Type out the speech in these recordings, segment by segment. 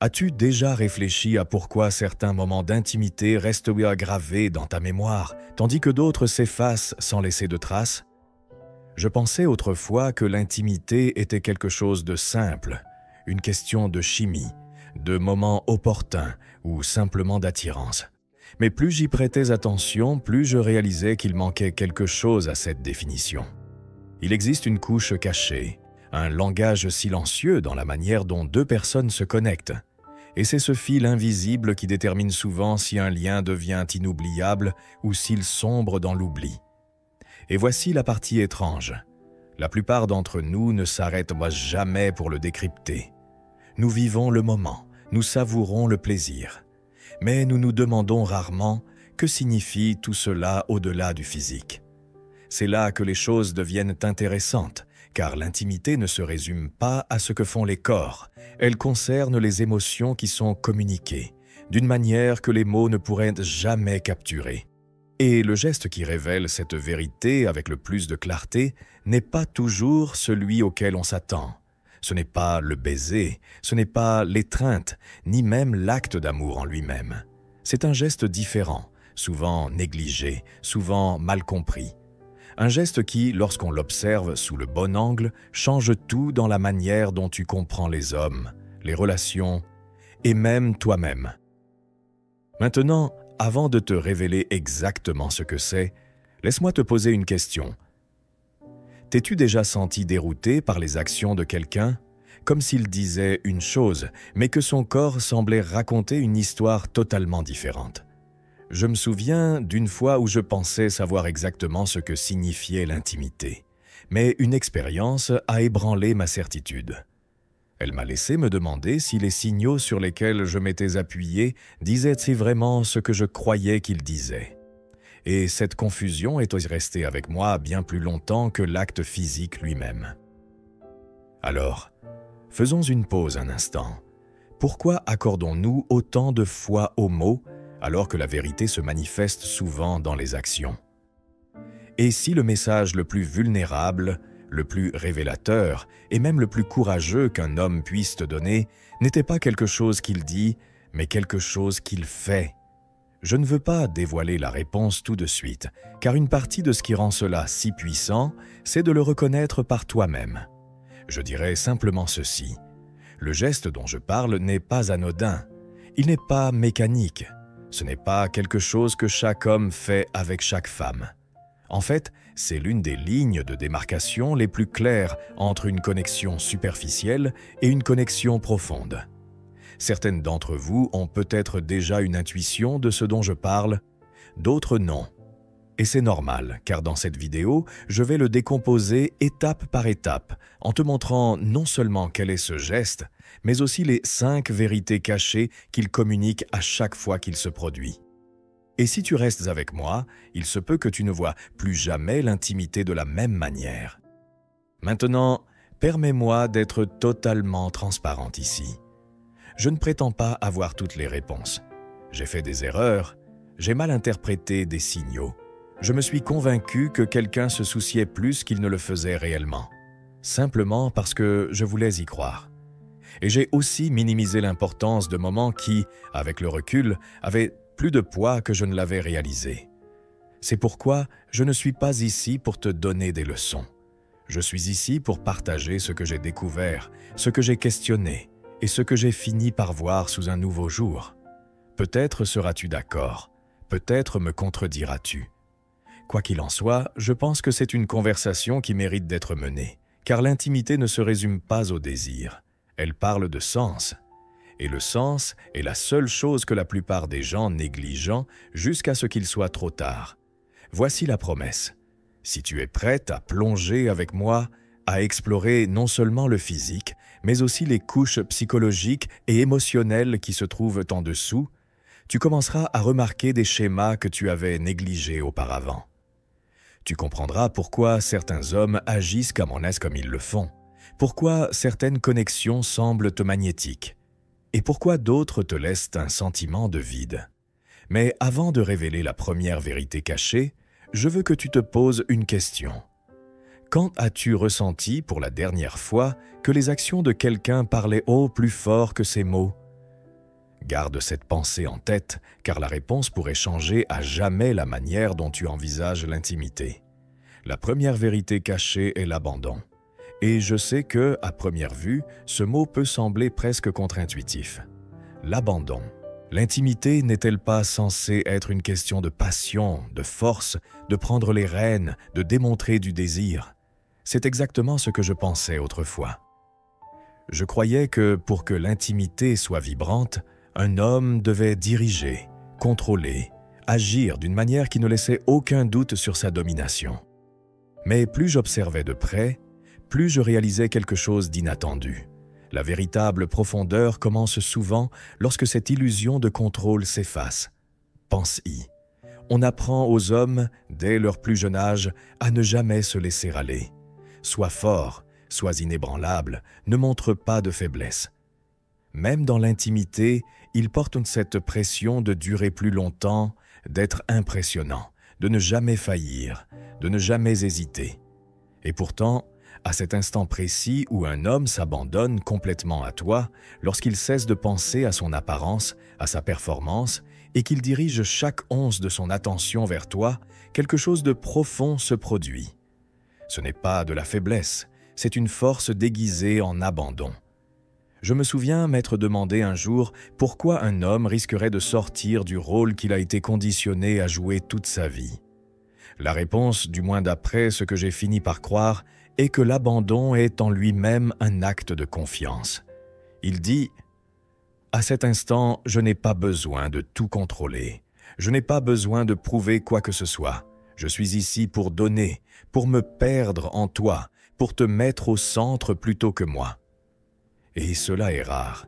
As-tu déjà réfléchi à pourquoi certains moments d'intimité restent gravés dans ta mémoire, tandis que d'autres s'effacent sans laisser de traces? Je pensais autrefois que l'intimité était quelque chose de simple, une question de chimie, de moments opportuns ou simplement d'attirance. Mais plus j'y prêtais attention, plus je réalisais qu'il manquait quelque chose à cette définition. Il existe une couche cachée, un langage silencieux dans la manière dont deux personnes se connectent. Et c'est ce fil invisible qui détermine souvent si un lien devient inoubliable ou s'il sombre dans l'oubli. Et voici la partie étrange. La plupart d'entre nous ne s'arrêtent jamais pour le décrypter. Nous vivons le moment, nous savourons le plaisir. Mais nous nous demandons rarement que signifie tout cela au-delà du physique. C'est là que les choses deviennent intéressantes, car l'intimité ne se résume pas à ce que font les corps. Elle concerne les émotions qui sont communiquées, d'une manière que les mots ne pourraient jamais capturer. Et le geste qui révèle cette vérité avec le plus de clarté n'est pas toujours celui auquel on s'attend. Ce n'est pas le baiser, ce n'est pas l'étreinte, ni même l'acte d'amour en lui-même. C'est un geste différent, souvent négligé, souvent mal compris. Un geste qui, lorsqu'on l'observe sous le bon angle, change tout dans la manière dont tu comprends les hommes, les relations et même toi-même. Maintenant, avant de te révéler exactement ce que c'est, laisse-moi te poser une question. T'es-tu déjà senti dérouté par les actions de quelqu'un, comme s'il disait une chose, mais que son corps semblait raconter une histoire totalement différente? Je me souviens d'une fois où je pensais savoir exactement ce que signifiait l'intimité, mais une expérience a ébranlé ma certitude. Elle m'a laissé me demander si les signaux sur lesquels je m'étais appuyé disaient-ils vraiment ce que je croyais qu'ils disaient. Et cette confusion est restée avec moi bien plus longtemps que l'acte physique lui-même. Alors, faisons une pause un instant. Pourquoi accordons-nous autant de foi aux mots alors que la vérité se manifeste souvent dans les actions? Et si le message le plus vulnérable, le plus révélateur et même le plus courageux qu'un homme puisse te donner n'était pas quelque chose qu'il dit, mais quelque chose qu'il fait? Je ne veux pas dévoiler la réponse tout de suite, car une partie de ce qui rend cela si puissant, c'est de le reconnaître par toi-même. Je dirais simplement ceci. Le geste dont je parle n'est pas anodin. Il n'est pas mécanique. Ce n'est pas quelque chose que chaque homme fait avec chaque femme. En fait, c'est l'une des lignes de démarcation les plus claires entre une connexion superficielle et une connexion profonde. Certaines d'entre vous ont peut-être déjà une intuition de ce dont je parle, d'autres non. Et c'est normal, car dans cette vidéo, je vais le décomposer étape par étape, en te montrant non seulement quel est ce geste, mais aussi les 5 vérités cachées qu'il communique à chaque fois qu'il se produit. Et si tu restes avec moi, il se peut que tu ne vois plus jamais l'intimité de la même manière. Maintenant, permets-moi d'être totalement transparente ici. Je ne prétends pas avoir toutes les réponses. J'ai fait des erreurs, j'ai mal interprété des signaux. Je me suis convaincu que quelqu'un se souciait plus qu'il ne le faisait réellement, simplement parce que je voulais y croire. Et j'ai aussi minimisé l'importance de moments qui, avec le recul, avaient plus de poids que je ne l'avais réalisé. C'est pourquoi je ne suis pas ici pour te donner des leçons. Je suis ici pour partager ce que j'ai découvert, ce que j'ai questionné et ce que j'ai fini par voir sous un nouveau jour. Peut-être seras-tu d'accord, peut-être me contrediras-tu. Quoi qu'il en soit, je pense que c'est une conversation qui mérite d'être menée, car l'intimité ne se résume pas au désir. Elle parle de sens. Et le sens est la seule chose que la plupart des gens négligent jusqu'à ce qu'il soit trop tard. Voici la promesse. Si tu es prête à plonger avec moi, à explorer non seulement le physique, mais aussi les couches psychologiques et émotionnelles qui se trouvent en dessous, tu commenceras à remarquer des schémas que tu avais négligés auparavant. Tu comprendras pourquoi certains hommes agissent comme ils le font, pourquoi certaines connexions semblent te magnétiques, et pourquoi d'autres te laissent un sentiment de vide. Mais avant de révéler la première vérité cachée, je veux que tu te poses une question. Quand as-tu ressenti pour la dernière fois que les actions de quelqu'un parlaient plus fort que ses mots? Garde cette pensée en tête, car la réponse pourrait changer à jamais la manière dont tu envisages l'intimité. La première vérité cachée est l'abandon. Et je sais que, à première vue, ce mot peut sembler presque contre-intuitif. L'abandon. L'intimité n'est-elle pas censée être une question de passion, de force, de prendre les rênes, de démontrer du désir? C'est exactement ce que je pensais autrefois. Je croyais que pour que l'intimité soit vibrante, un homme devait diriger, contrôler, agir d'une manière qui ne laissait aucun doute sur sa domination. Mais plus j'observais de près, plus je réalisais quelque chose d'inattendu. La véritable profondeur commence souvent lorsque cette illusion de contrôle s'efface. Pense-y. On apprend aux hommes, dès leur plus jeune âge, à ne jamais se laisser aller. Sois fort, sois inébranlable, ne montre pas de faiblesse. Même dans l'intimité, ils portent cette pression de durer plus longtemps, d'être impressionnant, de ne jamais faillir, de ne jamais hésiter. Et pourtant, à cet instant précis où un homme s'abandonne complètement à toi, lorsqu'il cesse de penser à son apparence, à sa performance, et qu'il dirige chaque once de son attention vers toi, quelque chose de profond se produit. Ce n'est pas de la faiblesse, c'est une force déguisée en abandon. Je me souviens m'être demandé un jour pourquoi un homme risquerait de sortir du rôle qu'il a été conditionné à jouer toute sa vie. La réponse, du moins d'après ce que j'ai fini par croire, est que l'abandon est en lui-même un acte de confiance. Il dit « À cet instant, je n'ai pas besoin de tout contrôler. Je n'ai pas besoin de prouver quoi que ce soit. Je suis ici pour donner, pour me perdre en toi, pour te mettre au centre plutôt que moi. » Et cela est rare.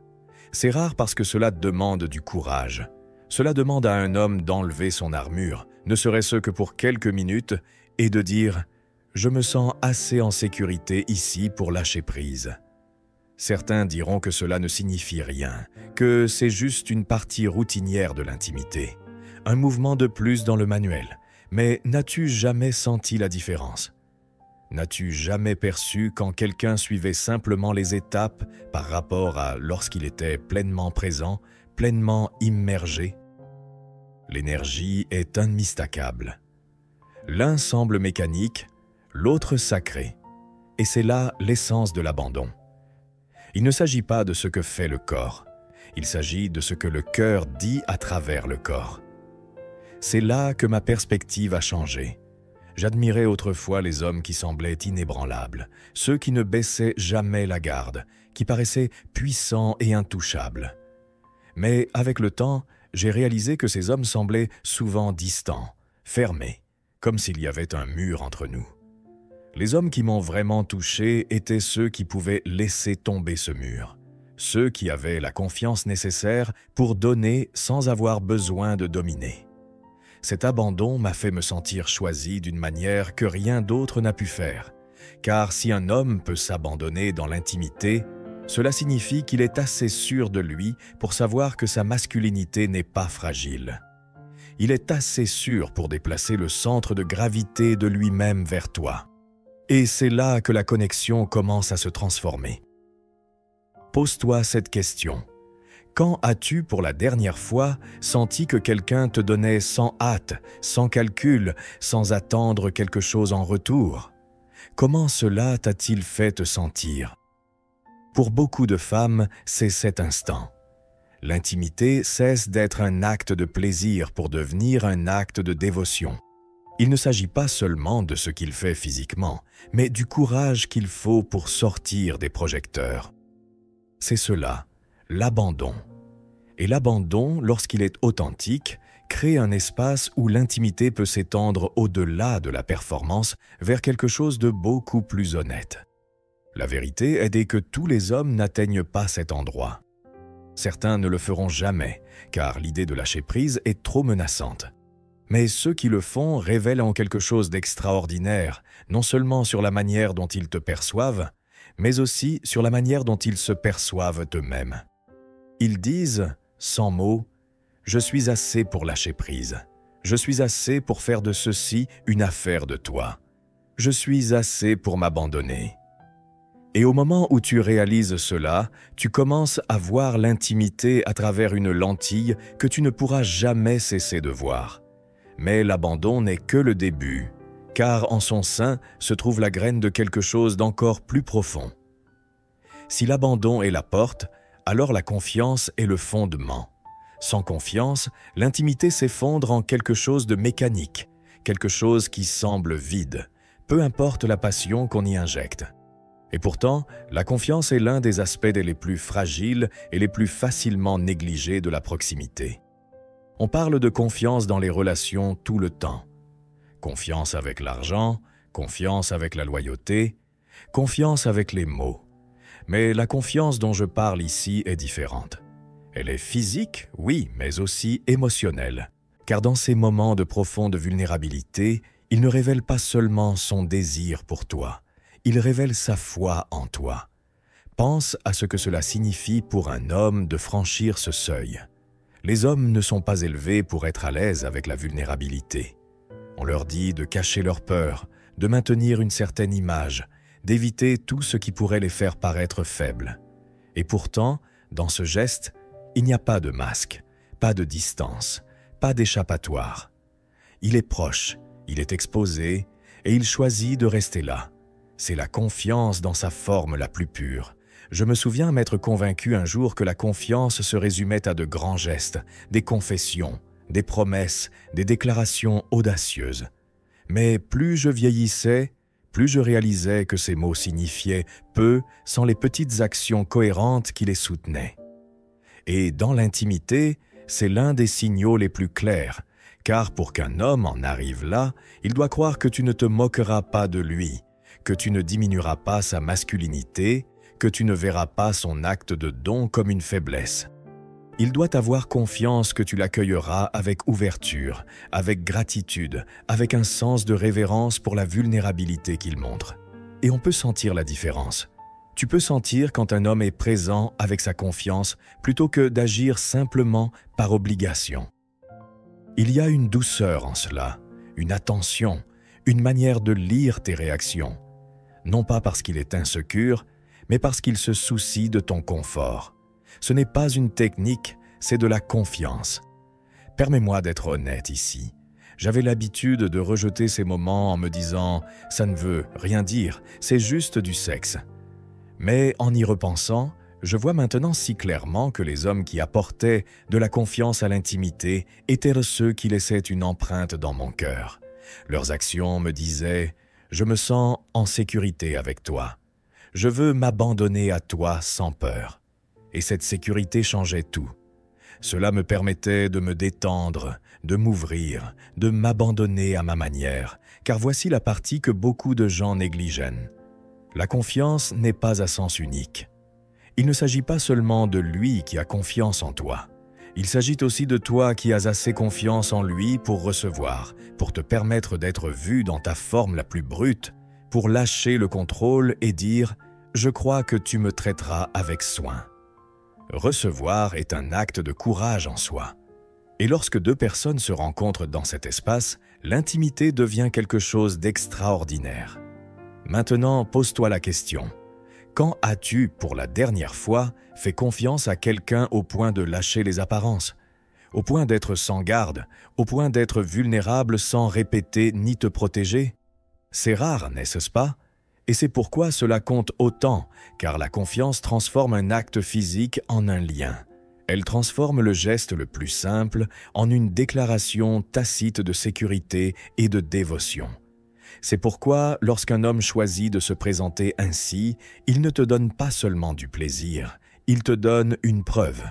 C'est rare parce que cela demande du courage. Cela demande à un homme d'enlever son armure, ne serait-ce que pour quelques minutes, et de dire « Je me sens assez en sécurité ici pour lâcher prise ». Certains diront que cela ne signifie rien, que c'est juste une partie routinière de l'intimité, un mouvement de plus dans le manuel. Mais n'as-tu jamais senti la différence? N'as-tu jamais perçu quand quelqu'un suivait simplement les étapes par rapport à lorsqu'il était pleinement présent, pleinement immergé? L'énergie est unmistakable. L'un semble mécanique, l'autre sacré. Et c'est là l'essence de l'abandon. Il ne s'agit pas de ce que fait le corps. Il s'agit de ce que le cœur dit à travers le corps. C'est là que ma perspective a changé. J'admirais autrefois les hommes qui semblaient inébranlables, ceux qui ne baissaient jamais la garde, qui paraissaient puissants et intouchables. Mais avec le temps, j'ai réalisé que ces hommes semblaient souvent distants, fermés, comme s'il y avait un mur entre nous. Les hommes qui m'ont vraiment touché étaient ceux qui pouvaient laisser tomber ce mur, ceux qui avaient la confiance nécessaire pour donner sans avoir besoin de dominer. Cet abandon m'a fait me sentir choisi d'une manière que rien d'autre n'a pu faire, car si un homme peut s'abandonner dans l'intimité, cela signifie qu'il est assez sûr de lui pour savoir que sa masculinité n'est pas fragile. Il est assez sûr pour déplacer le centre de gravité de lui-même vers toi. Et c'est là que la connexion commence à se transformer. Pose-toi cette question. Quand as-tu pour la dernière fois senti que quelqu'un te donnait sans hâte, sans calcul, sans attendre quelque chose en retour? Comment cela t'a-t-il fait te sentir? Pour beaucoup de femmes, c'est cet instant. L'intimité cesse d'être un acte de plaisir pour devenir un acte de dévotion. Il ne s'agit pas seulement de ce qu'il fait physiquement, mais du courage qu'il faut pour sortir des projecteurs. C'est cela, l'abandon. Et l'abandon, lorsqu'il est authentique, crée un espace où l'intimité peut s'étendre au-delà de la performance vers quelque chose de beaucoup plus honnête. La vérité est que tous les hommes n'atteignent pas cet endroit. Certains ne le feront jamais, car l'idée de lâcher prise est trop menaçante. Mais ceux qui le font révèlent en quelque chose d'extraordinaire, non seulement sur la manière dont ils te perçoivent, mais aussi sur la manière dont ils se perçoivent eux-mêmes. Ils disent, sans mots, « Je suis assez pour lâcher prise. Je suis assez pour faire de ceci une affaire de toi. Je suis assez pour m'abandonner. » Et au moment où tu réalises cela, tu commences à voir l'intimité à travers une lentille que tu ne pourras jamais cesser de voir. Mais l'abandon n'est que le début, car en son sein se trouve la graine de quelque chose d'encore plus profond. Si l'abandon est la porte, alors la confiance est le fondement. Sans confiance, l'intimité s'effondre en quelque chose de mécanique, quelque chose qui semble vide, peu importe la passion qu'on y injecte. Et pourtant, la confiance est l'un des aspects les plus fragiles et les plus facilement négligés de la proximité. On parle de confiance dans les relations tout le temps. Confiance avec l'argent, confiance avec la loyauté, confiance avec les mots. Mais la confiance dont je parle ici est différente. Elle est physique, oui, mais aussi émotionnelle. Car dans ces moments de profonde vulnérabilité, il ne révèle pas seulement son désir pour toi, il révèle sa foi en toi. Pense à ce que cela signifie pour un homme de franchir ce seuil. Les hommes ne sont pas élevés pour être à l'aise avec la vulnérabilité. On leur dit de cacher leur peur, de maintenir une certaine image, d'éviter tout ce qui pourrait les faire paraître faibles. Et pourtant, dans ce geste, il n'y a pas de masque, pas de distance, pas d'échappatoire. Il est proche, il est exposé, et il choisit de rester là. C'est la confiance dans sa forme la plus pure. Je me souviens m'être convaincu un jour que la confiance se résumait à de grands gestes, des confessions, des promesses, des déclarations audacieuses. Mais plus je vieillissais, plus je réalisais que ces mots signifiaient peu sans les petites actions cohérentes qui les soutenaient. Et dans l'intimité, c'est l'un des signaux les plus clairs, car pour qu'un homme en arrive là, il doit croire que tu ne te moqueras pas de lui, que tu ne diminueras pas sa masculinité, que tu ne verras pas son acte de don comme une faiblesse. Il doit avoir confiance que tu l'accueilleras avec ouverture, avec gratitude, avec un sens de révérence pour la vulnérabilité qu'il montre. Et on peut sentir la différence. Tu peux sentir quand un homme est présent avec sa confiance plutôt que d'agir simplement par obligation. Il y a une douceur en cela, une attention, une manière de lire tes réactions. Non pas parce qu'il est insécure, mais parce qu'il se soucie de ton confort. Ce n'est pas une technique, c'est de la confiance. Permets-moi d'être honnête ici. J'avais l'habitude de rejeter ces moments en me disant « ça ne veut rien dire, c'est juste du sexe ». Mais en y repensant, je vois maintenant si clairement que les hommes qui apportaient de la confiance à l'intimité étaient ceux qui laissaient une empreinte dans mon cœur. Leurs actions me disaient « je me sens en sécurité avec toi. Je veux m'abandonner à toi sans peur. » Et cette sécurité changeait tout. Cela me permettait de me détendre, de m'ouvrir, de m'abandonner à ma manière, car voici la partie que beaucoup de gens négligent. La confiance n'est pas à sens unique. Il ne s'agit pas seulement de lui qui a confiance en toi. Il s'agit aussi de toi qui as assez confiance en lui pour recevoir, pour te permettre d'être vu dans ta forme la plus brute, pour lâcher le contrôle et dire « je crois que tu me traiteras avec soin ». Recevoir est un acte de courage en soi. Et lorsque deux personnes se rencontrent dans cet espace, l'intimité devient quelque chose d'extraordinaire. Maintenant, pose-toi la question. Quand as-tu, pour la dernière fois, fait confiance à quelqu'un au point de lâcher les apparences, au point d'être sans garde, au point d'être vulnérable sans répéter ni te protéger? C'est rare, n'est-ce pas? Et c'est pourquoi cela compte autant, car la confiance transforme un acte physique en un lien. Elle transforme le geste le plus simple en une déclaration tacite de sécurité et de dévotion. C'est pourquoi, lorsqu'un homme choisit de se présenter ainsi, il ne te donne pas seulement du plaisir, il te donne une preuve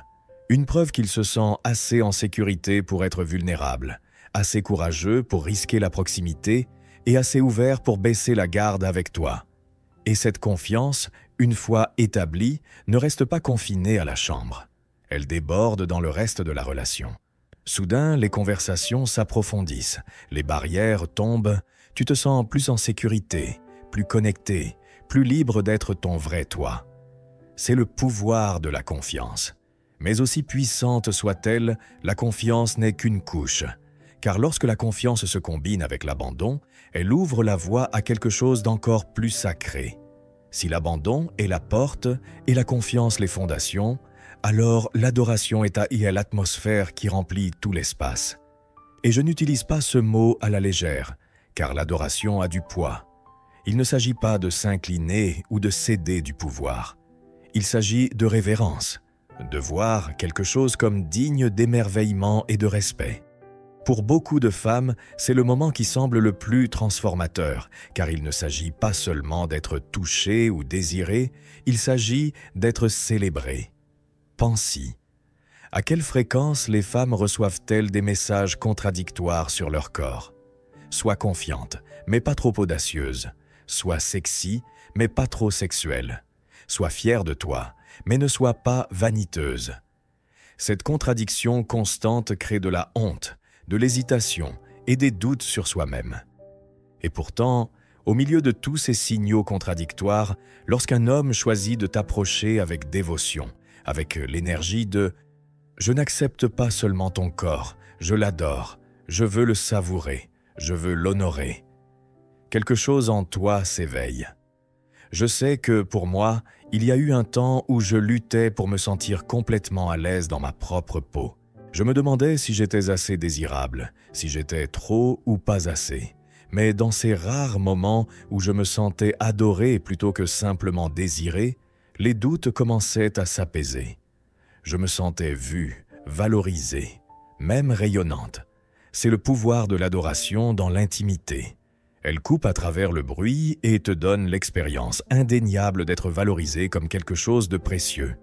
qu'il se sent assez en sécurité pour être vulnérable, assez courageux pour risquer la proximité et assez ouvert pour baisser la garde avec toi. Et cette confiance, une fois établie, ne reste pas confinée à la chambre. Elle déborde dans le reste de la relation. Soudain, les conversations s'approfondissent, les barrières tombent, tu te sens plus en sécurité, plus connecté, plus libre d'être ton vrai toi. C'est le pouvoir de la confiance. Mais aussi puissante soit-elle, la confiance n'est qu'une couche. Car lorsque la confiance se combine avec l'abandon, elle ouvre la voie à quelque chose d'encore plus sacré. Si l'abandon est la porte et la confiance les fondations, alors l'adoration est l'atmosphère qui remplit tout l'espace. Et je n'utilise pas ce mot à la légère, car l'adoration a du poids. Il ne s'agit pas de s'incliner ou de céder du pouvoir. Il s'agit de révérence, de voir quelque chose comme digne d'émerveillement et de respect. Pour beaucoup de femmes, c'est le moment qui semble le plus transformateur, car il ne s'agit pas seulement d'être touché ou désiré, il s'agit d'être célébré. Pensez. À quelle fréquence les femmes reçoivent-elles des messages contradictoires sur leur corps? Sois confiante, mais pas trop audacieuse. Sois sexy, mais pas trop sexuelle. Sois fière de toi, mais ne sois pas vaniteuse. Cette contradiction constante crée de la honte, de l'hésitation et des doutes sur soi-même. Et pourtant, au milieu de tous ces signaux contradictoires, lorsqu'un homme choisit de t'approcher avec dévotion, avec l'énergie de « Je n'accepte pas seulement ton corps, je l'adore, je veux le savourer, je veux l'honorer », quelque chose en toi s'éveille. Je sais que, pour moi, il y a eu un temps où je luttais pour me sentir complètement à l'aise dans ma propre peau. Je me demandais si j'étais assez désirable, si j'étais trop ou pas assez. Mais dans ces rares moments où je me sentais adoré plutôt que simplement désiré, les doutes commençaient à s'apaiser. Je me sentais vue, valorisée, même rayonnante. C'est le pouvoir de l'adoration dans l'intimité. Elle coupe à travers le bruit et te donne l'expérience indéniable d'être valorisé comme quelque chose de précieux.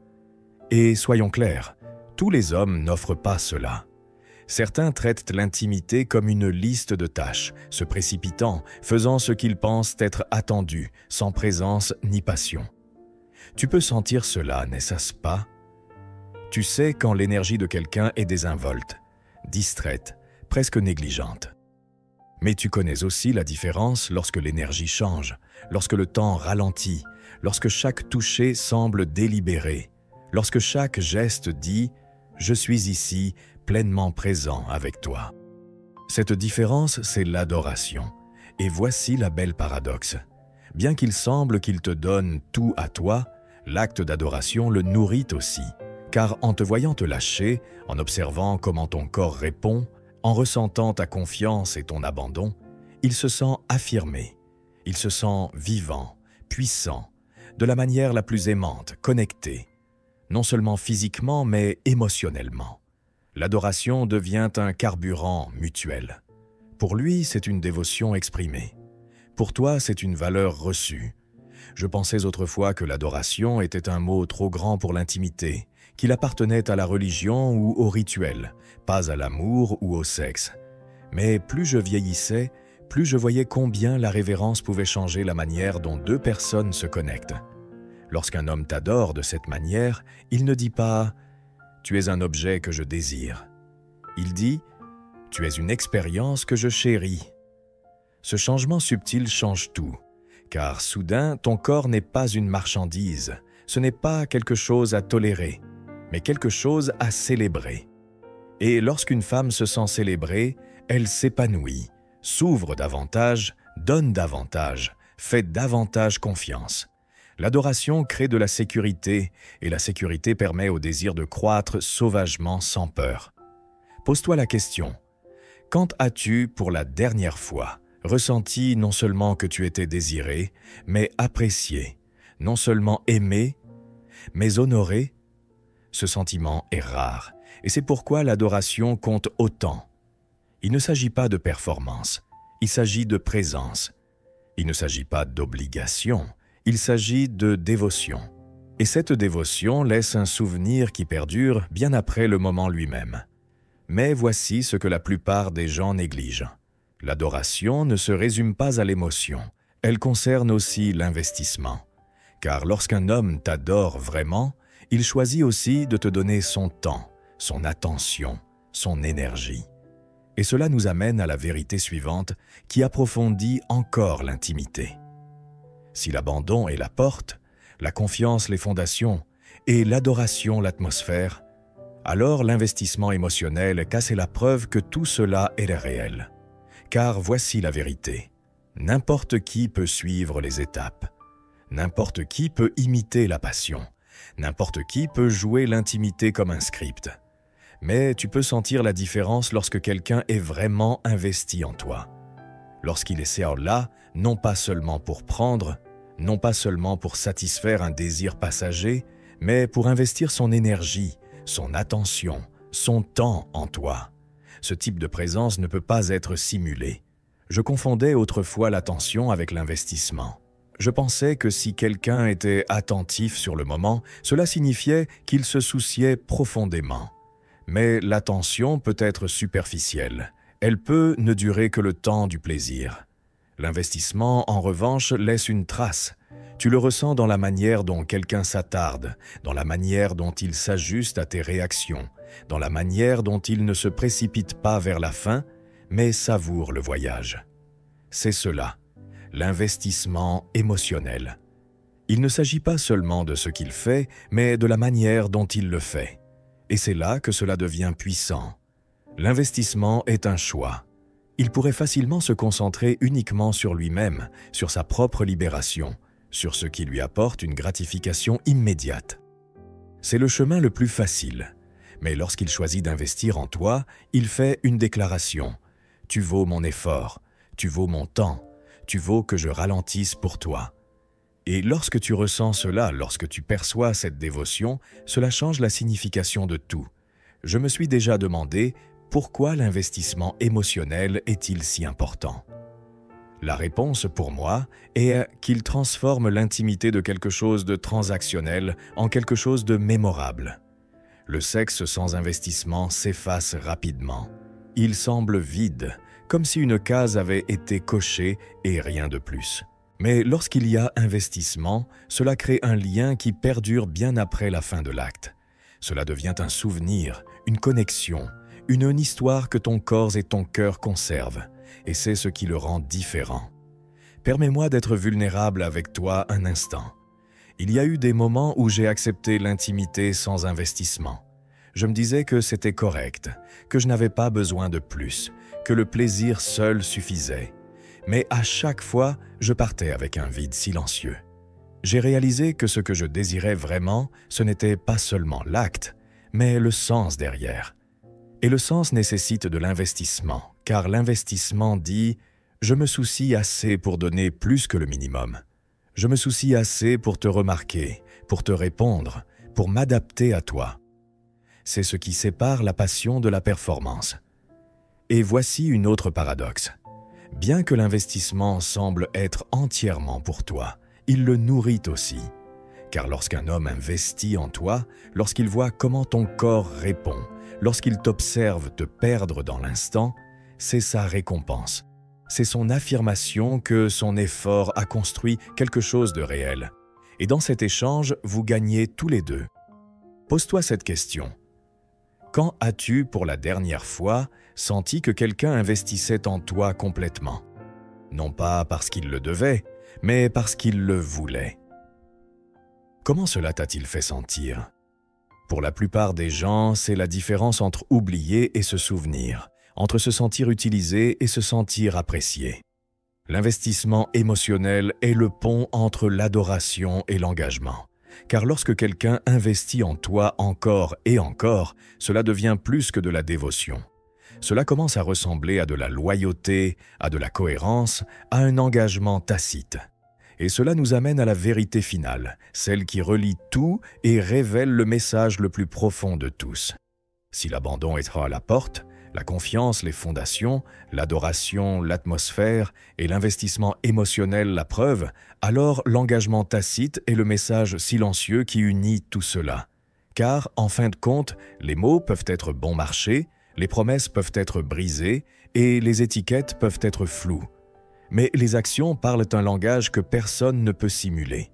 Et soyons clairs, tous les hommes n'offrent pas cela. Certains traitent l'intimité comme une liste de tâches, se précipitant, faisant ce qu'ils pensent être attendu, sans présence ni passion. Tu peux sentir cela, n'est-ce pas? Tu sais quand l'énergie de quelqu'un est désinvolte, distraite, presque négligente. Mais tu connais aussi la différence lorsque l'énergie change, lorsque le temps ralentit, lorsque chaque toucher semble délibéré, lorsque chaque geste dit « Je suis ici, pleinement présent avec toi ». Cette différence, c'est l'adoration. Et voici la belle paradoxe. Bien qu'il semble qu'il te donne tout à toi, l'acte d'adoration le nourrit aussi. Car en te voyant te lâcher, en observant comment ton corps répond, en ressentant ta confiance et ton abandon, il se sent affirmé, il se sent vivant, puissant, de la manière la plus aimante, connecté, non seulement physiquement mais émotionnellement. L'adoration devient un carburant mutuel. Pour lui, c'est une dévotion exprimée. Pour toi, c'est une valeur reçue. Je pensais autrefois que l'adoration était un mot trop grand pour l'intimité, qu'il appartenait à la religion ou au rituel, pas à l'amour ou au sexe. Mais plus je vieillissais, plus je voyais combien la révérence pouvait changer la manière dont deux personnes se connectent. Lorsqu'un homme t'adore de cette manière, il ne dit pas « Tu es un objet que je désire ». Il dit « Tu es une expérience que je chéris ». Ce changement subtil change tout, car soudain, ton corps n'est pas une marchandise, ce n'est pas quelque chose à tolérer, mais quelque chose à célébrer. Et lorsqu'une femme se sent célébrée, elle s'épanouit, s'ouvre davantage, donne davantage, fait davantage confiance. L'adoration crée de la sécurité, et la sécurité permet au désir de croître sauvagement sans peur. Pose-toi la question, quand as-tu, pour la dernière fois, ressenti non seulement que tu étais désiré, mais apprécié, non seulement aimé, mais honoré? Ce sentiment est rare, et c'est pourquoi l'adoration compte autant. Il ne s'agit pas de performance, il s'agit de présence. Il ne s'agit pas d'obligation, il s'agit de dévotion. Et cette dévotion laisse un souvenir qui perdure bien après le moment lui-même. Mais voici ce que la plupart des gens négligent. L'adoration ne se résume pas à l'émotion, elle concerne aussi l'investissement. Car lorsqu'un homme t'adore vraiment, il choisit aussi de te donner son temps, son attention, son énergie. Et cela nous amène à la vérité suivante qui approfondit encore l'intimité. Si l'abandon est la porte, la confiance les fondations et l'adoration l'atmosphère, alors l'investissement émotionnel casse la preuve que tout cela est réel. Car voici la vérité. N'importe qui peut suivre les étapes. N'importe qui peut imiter la passion. N'importe qui peut jouer l'intimité comme un script. Mais tu peux sentir la différence lorsque quelqu'un est vraiment investi en toi. Lorsqu'il est là, non pas seulement pour prendre, non pas seulement pour satisfaire un désir passager, mais pour investir son énergie, son attention, son temps en toi. Ce type de présence ne peut pas être simulé. Je confondais autrefois l'attention avec l'investissement. Je pensais que si quelqu'un était attentif sur le moment, cela signifiait qu'il se souciait profondément. Mais l'attention peut être superficielle. Elle peut ne durer que le temps du plaisir. L'investissement, en revanche, laisse une trace. Tu le ressens dans la manière dont quelqu'un s'attarde, dans la manière dont il s'ajuste à tes réactions, dans la manière dont il ne se précipite pas vers la fin, mais savoure le voyage. C'est cela, l'investissement émotionnel. Il ne s'agit pas seulement de ce qu'il fait, mais de la manière dont il le fait. Et c'est là que cela devient puissant. L'investissement est un choix. Il pourrait facilement se concentrer uniquement sur lui-même, sur sa propre libération, sur ce qui lui apporte une gratification immédiate. C'est le chemin le plus facile. Mais lorsqu'il choisit d'investir en toi, il fait une déclaration. « Tu vaux mon effort, tu vaux mon temps, tu vaux que je ralentisse pour toi. » Et lorsque tu ressens cela, lorsque tu perçois cette dévotion, cela change la signification de tout. Je me suis déjà demandé pourquoi l'investissement émotionnel est-il si important. La réponse pour moi est qu'il transforme l'intimité de quelque chose de transactionnel en quelque chose de mémorable. Le sexe sans investissement s'efface rapidement. Il semble vide, comme si une case avait été cochée et rien de plus. Mais lorsqu'il y a investissement, cela crée un lien qui perdure bien après la fin de l'acte. Cela devient un souvenir, une connexion, une histoire que ton corps et ton cœur conservent, et c'est ce qui le rend différent. Permets-moi d'être vulnérable avec toi un instant. Il y a eu des moments où j'ai accepté l'intimité sans investissement. Je me disais que c'était correct, que je n'avais pas besoin de plus, que le plaisir seul suffisait. Mais à chaque fois, je partais avec un vide silencieux. J'ai réalisé que ce que je désirais vraiment, ce n'était pas seulement l'acte, mais le sens derrière. Et le sens nécessite de l'investissement, car l'investissement dit « Je me soucie assez pour donner plus que le minimum. Je me soucie assez pour te remarquer, pour te répondre, pour m'adapter à toi. » C'est ce qui sépare la passion de la performance. Et voici une autre paradoxe. Bien que l'investissement semble être entièrement pour toi, il le nourrit aussi. Car lorsqu'un homme investit en toi, lorsqu'il voit comment ton corps répond, lorsqu'il t'observe te perdre dans l'instant, c'est sa récompense. C'est son affirmation que son effort a construit quelque chose de réel. Et dans cet échange, vous gagnez tous les deux. Pose-toi cette question. Quand as-tu, pour la dernière fois, senti que quelqu'un investissait en toi complètement? Non pas parce qu'il le devait, mais parce qu'il le voulait. Comment cela t'a-t-il fait sentir? Pour la plupart des gens, c'est la différence entre oublier et se souvenir, entre se sentir utilisé et se sentir apprécié. L'investissement émotionnel est le pont entre l'adoration et l'engagement. Car lorsque quelqu'un investit en toi encore et encore, cela devient plus que de la dévotion. Cela commence à ressembler à de la loyauté, à de la cohérence, à un engagement tacite. Et cela nous amène à la vérité finale, celle qui relie tout et révèle le message le plus profond de tous. Si l'abandon est à la porte, la confiance, les fondations, l'adoration, l'atmosphère et l'investissement émotionnel la preuve, alors l'engagement tacite est le message silencieux qui unit tout cela. Car, en fin de compte, les mots peuvent être bon marché, les promesses peuvent être brisées et les étiquettes peuvent être floues. Mais les actions parlent un langage que personne ne peut simuler.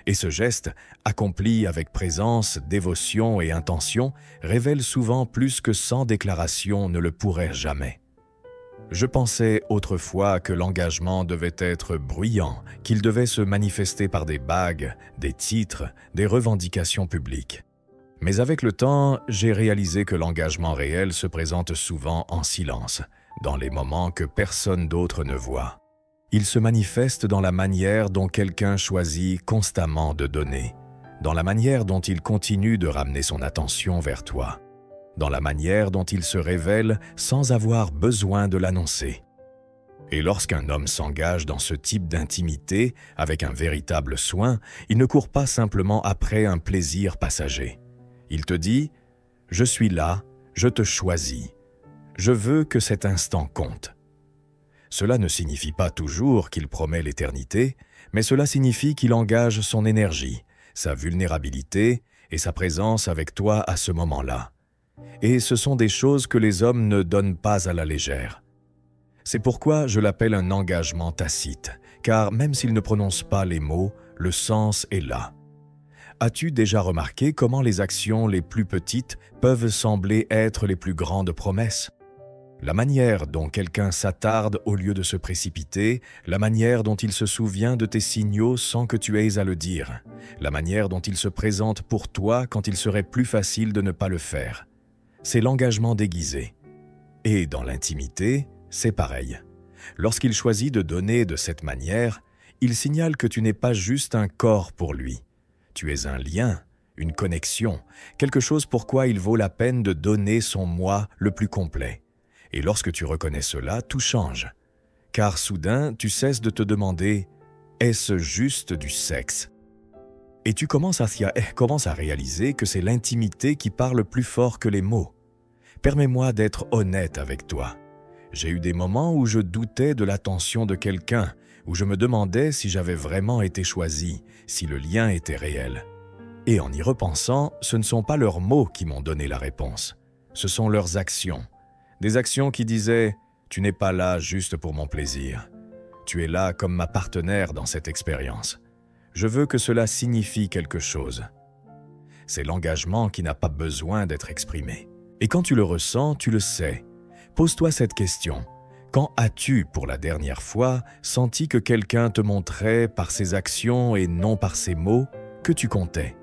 Et ce geste, accompli avec présence, dévotion et intention, révèle souvent plus que 100 déclarations ne le pourraient jamais. Je pensais autrefois que l'engagement devait être bruyant, qu'il devait se manifester par des bagues, des titres, des revendications publiques. Mais avec le temps, j'ai réalisé que l'engagement réel se présente souvent en silence, dans les moments que personne d'autre ne voit. Il se manifeste dans la manière dont quelqu'un choisit constamment de donner, dans la manière dont il continue de ramener son attention vers toi, dans la manière dont il se révèle sans avoir besoin de l'annoncer. Et lorsqu'un homme s'engage dans ce type d'intimité avec un véritable soin, il ne court pas simplement après un plaisir passager. Il te dit « Je suis là, je te choisis. Je veux que cet instant compte. » Cela ne signifie pas toujours qu'il promet l'éternité, mais cela signifie qu'il engage son énergie, sa vulnérabilité et sa présence avec toi à ce moment-là. Et ce sont des choses que les hommes ne donnent pas à la légère. C'est pourquoi je l'appelle un engagement tacite, car même s'il ne prononce pas les mots, le sens est là. As-tu déjà remarqué comment les actions les plus petites peuvent sembler être les plus grandes promesses? La manière dont quelqu'un s'attarde au lieu de se précipiter, la manière dont il se souvient de tes signaux sans que tu aies à le dire, la manière dont il se présente pour toi quand il serait plus facile de ne pas le faire. C'est l'engagement déguisé. Et dans l'intimité, c'est pareil. Lorsqu'il choisit de donner de cette manière, il signale que tu n'es pas juste un corps pour lui. Tu es un lien, une connexion, quelque chose pour quoi il vaut la peine de donner son moi le plus complet. Et lorsque tu reconnais cela, tout change. Car soudain, tu cesses de te demander « Est-ce juste du sexe ?» Et tu commences à réaliser que c'est l'intimité qui parle plus fort que les mots. Permets-moi d'être honnête avec toi. J'ai eu des moments où je doutais de l'attention de quelqu'un, où je me demandais si j'avais vraiment été choisi, si le lien était réel. Et en y repensant, ce ne sont pas leurs mots qui m'ont donné la réponse. Ce sont leurs actions. Des actions qui disaient « Tu n'es pas là juste pour mon plaisir. Tu es là comme ma partenaire dans cette expérience. Je veux que cela signifie quelque chose. » C'est l'engagement qui n'a pas besoin d'être exprimé. Et quand tu le ressens, tu le sais. Pose-toi cette question. Quand as-tu, pour la dernière fois, senti que quelqu'un te montrait par ses actions et non par ses mots que tu comptais?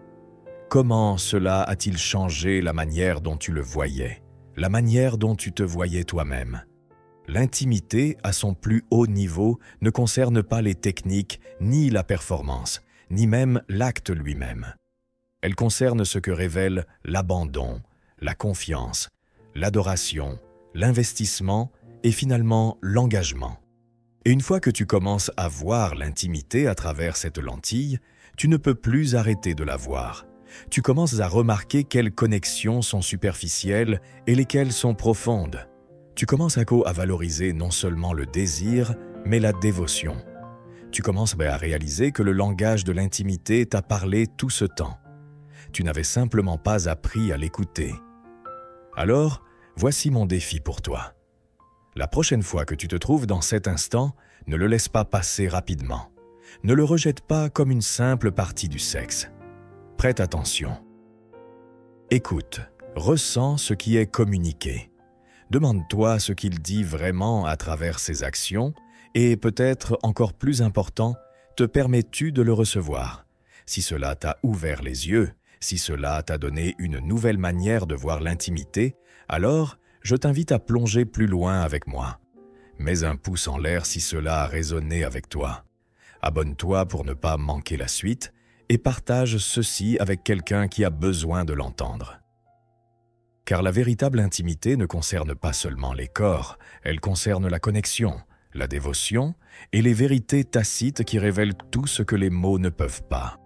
Comment cela a-t-il changé la manière dont tu le voyais, la manière dont tu te voyais toi-même? L'intimité, à son plus haut niveau, ne concerne pas les techniques, ni la performance, ni même l'acte lui-même. Elle concerne ce que révèle l'abandon, la confiance, l'adoration, l'investissement et finalement l'engagement. Et une fois que tu commences à voir l'intimité à travers cette lentille, tu ne peux plus arrêter de la voir. Tu commences à remarquer quelles connexions sont superficielles et lesquelles sont profondes. Tu commences à valoriser non seulement le désir, mais la dévotion. Tu commences à réaliser que le langage de l'intimité t'a parlé tout ce temps. Tu n'avais simplement pas appris à l'écouter. Alors, voici mon défi pour toi. La prochaine fois que tu te trouves dans cet instant, ne le laisse pas passer rapidement. Ne le rejette pas comme une simple partie du sexe. Prête attention. Écoute, ressens ce qui est communiqué. Demande-toi ce qu'il dit vraiment à travers ses actions et peut-être encore plus important, te permets-tu de le recevoir? Si cela t'a ouvert les yeux, si cela t'a donné une nouvelle manière de voir l'intimité, alors je t'invite à plonger plus loin avec moi. Mets un pouce en l'air si cela a résonné avec toi. Abonne-toi pour ne pas manquer la suite et partage ceci avec quelqu'un qui a besoin de l'entendre. Car la véritable intimité ne concerne pas seulement les corps, elle concerne la connexion, la dévotion et les vérités tacites qui révèlent tout ce que les mots ne peuvent pas.